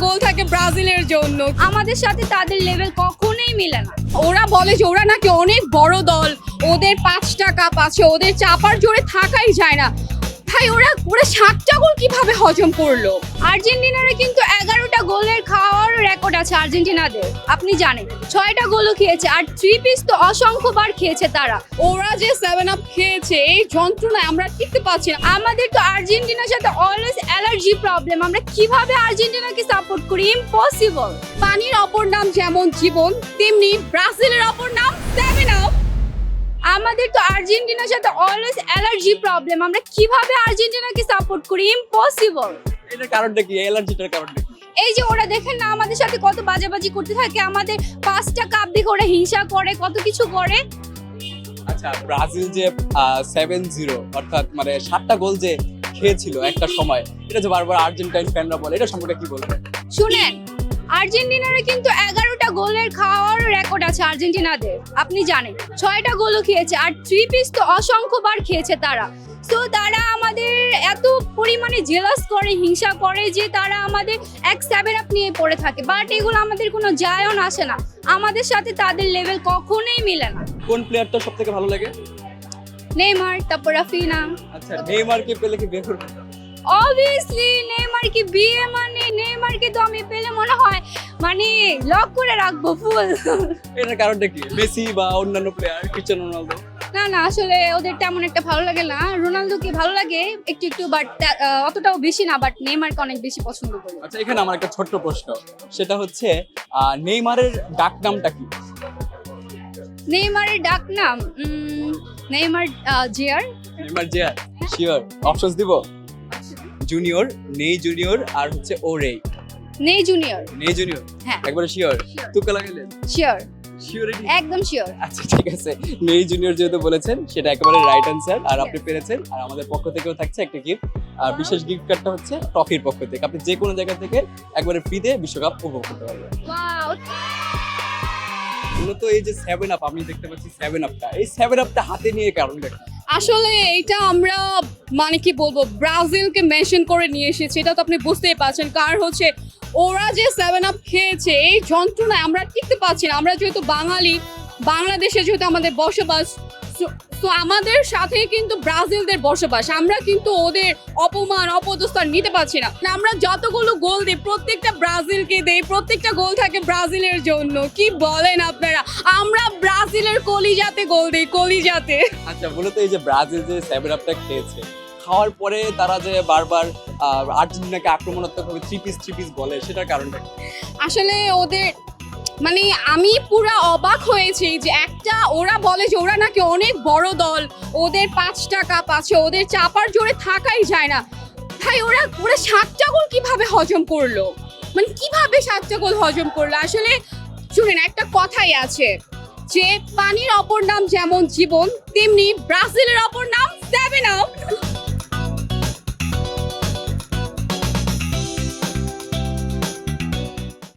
গোল থাকে ব্রাজিলের জন্য। আমাদের সাথে তাদের লেভেল কখনোই মিলে না। ওরা বলে যে ওরা নাকি অনেক বড় দল, ওদের 5টা কাপ আছে, ওদের চাপার জোরে থাকাই যায় না। ভাই ওরা 7টা গোল কিভাবে হজম করলো? আর্জেন্টিনারে কিন্তু 11টা গোলের খাওয়ার রেকর্ড আছে আর্জেন্টিনাদের, আপনি জানেন। 6টা গোলও খেয়েছে, আর 3 পিস তো অসংখ্যবার খেয়েছে তারা। ওরা যে 7 আপ খেয়েছে এই যন্ত্রণায় আমরা টিকতে পারছি না। আমাদের তো আর্জেন্টিনার সাথে অলওয়েজ অ্যালার্জি প্রবলেম। আমরা কিভাবে আর্জেন্টিনাকে সাপোর্ট করি? ইম্পসিবল। পানির অপর নাম যেমন জীবন, তেমনি ব্রাজিলের অপর নাম 7 আপ। আমাদের তো আর্জেন্টিনার সাথে অলওয়েজ অ্যালার্জি প্রবলেম। আমরা কিভাবে আর্জেন্টিনাকে সাপোর্ট করি? ইম্পসিবল। এটার কারণটা কি? অ্যালার্জিটার কারণটা কি? এই যে ওরা দেখেন না আমাদের সাথে কত বাজাবাজি করতে থাকে, আমাদের 5টা কাপ দেখে ওরা হিংসা করে, কত কিছু করে। আচ্ছা, ব্রাজিল যে 7-0 অর্থাৎ মানে 7টা গোল যে খেয়েছিল একটা সময়, এটা যে বারবার আর্জেন্টাইন ফ্যানরা বলে, এটা সম্পর্কে কি বলবেন? শুনেন, আর্জেন্টিনারে কিন্তু 11টা গোলের খাওয়ার রেকর্ড আছে আর্জেন্টিনাদের, আপনি জানেন। 6টা গোলও খেয়েছে, আর 3 পিস তো অসংখ্যবার খেয়েছে তারা। সো তারা আমাদের এত পরিমাণে জেলাস করে, হিংসা করে যে তারা আমাদের 7 আপ নিয়ে পড়ে থাকে। বাট এগুলো আমাদের কোনো যায়ও আসে না। আমাদের সাথে তাদের লেভেল কখনোই মিলে না। কোন প্লেয়ারটা সবথেকে ভালো লাগে? নেইমার, তারপর রাফিনা। আচ্ছা, নেইমারকে পেলে কি বিয়ে করবেন? অবভিয়াসলি নেইমার কি বিয়ে, মানে নেইমারকে তো আমি পেলে মনে হয় মানে লক করে রাখবো ফুল। এটার কারণটা কি? মেসি বা অন্যান্য প্লেয়ার, ক্রিস্টিয়ানো রোনালদো? না না, আসলে ওদের তেমন একটা ভালো লাগে না। রোনালদোকে ভালো লাগে একটু একটু, বাট অতটাও বেশি না। বাট নেইমারকে অনেক বেশি পছন্দ করি। আচ্ছা, এখানে আমার একটা ছোট্ট প্রশ্ন, সেটা হচ্ছে নেইমারের ডাক নামটা কি? নেইমারের ডাক নাম Neymar junior. Neymar junior? Sure? Options দিব? জুনিয়র, নেই জুনিয়র, আর হচ্ছে ওরে। নেই জুনিয়র। নেই জুনিয়র? হ্যাঁ, একবারে শিওর? Sure. তুকা লাগাইলেন? Sure, surety? একদম শিওর। আচ্ছা, ঠিক আছে। নেই জুনিয়র যেহেতু বলেছেন, সেটা একেবারে রাইট অ্যান্সার, আর আপনি পেরেছেন। আর আমাদের পক্ষ থেকেও থাকছে একটা গিফট, আর বিশেষ গিফট কার্ডটা হচ্ছে টফির পক্ষ থেকে। আপনি যে কোনো জায়গা থেকে একবারে ফ্রিতে বিশ্বকাপ উপভোগ করতে পারবেন। ওয়াও, মূলত এই যে 7 আপ, আমি দেখতে পাচ্ছি 7 আপটা, এই 7 আপটা হাতে নিয়ে কারণ দেখি। আসলে এইটা আমরা মানে কি বলবো, ব্রাজিলকে মেনশন করে নিয়ে এসেছি। এটা তো আপনি বুঝতেই পারছেন। কারণ হচ্ছে ওরা যে 7 আপ খেয়েছে এই যন্ত্রণায় আমরা টিকতে পারছি না। আমরা যেহেতু বাঙালি, বাংলাদেশে যেহেতু আমাদের বসবাস, তো আমাদের সাথে কিন্তু ব্রাজিলদের বসবাস। আমরা কিন্তু ওদের অপমান, অপদস্থ নিতে পারছি না। আমরা যতগুলো গোল দিই প্রত্যেকটা ব্রাজিলকে দেই, প্রত্যেকটা গোল থাকে ব্রাজিলের জন্য। কি বলেন আপনারা? আমরা ব্রাজিলের কলিজাতে গোল দিই, কলিজাতে। আচ্ছা, মূলত এই যে ব্রাজিল যে 7 আপটা খেয়েছে, খাওয়ার পরে তারা যে বারবার আর্জেন্টিনাকে আক্রমণাত্মকভাবে থ্রি পিস বলে, সেটার কারণটা কি? আসলে ওদের মানে আমি পুরা অবাক হয়েছি যে ওরা বলে যে ওরা নাকি অনেক বড় দল, ওদের 5টা কাপ আছে, ওদের চাপার জোরে থাকাই যায় না। ভাই ওরা 7টা গোল কিভাবে হজম করলো? মানে কিভাবে 7টা গোল হজম করলো? আসলে শুনেন, একটা কথাই আছে যে পানির অপর নাম যেমন জীবন, তেমনি ব্রাজিলের অপর নাম 7 আপ।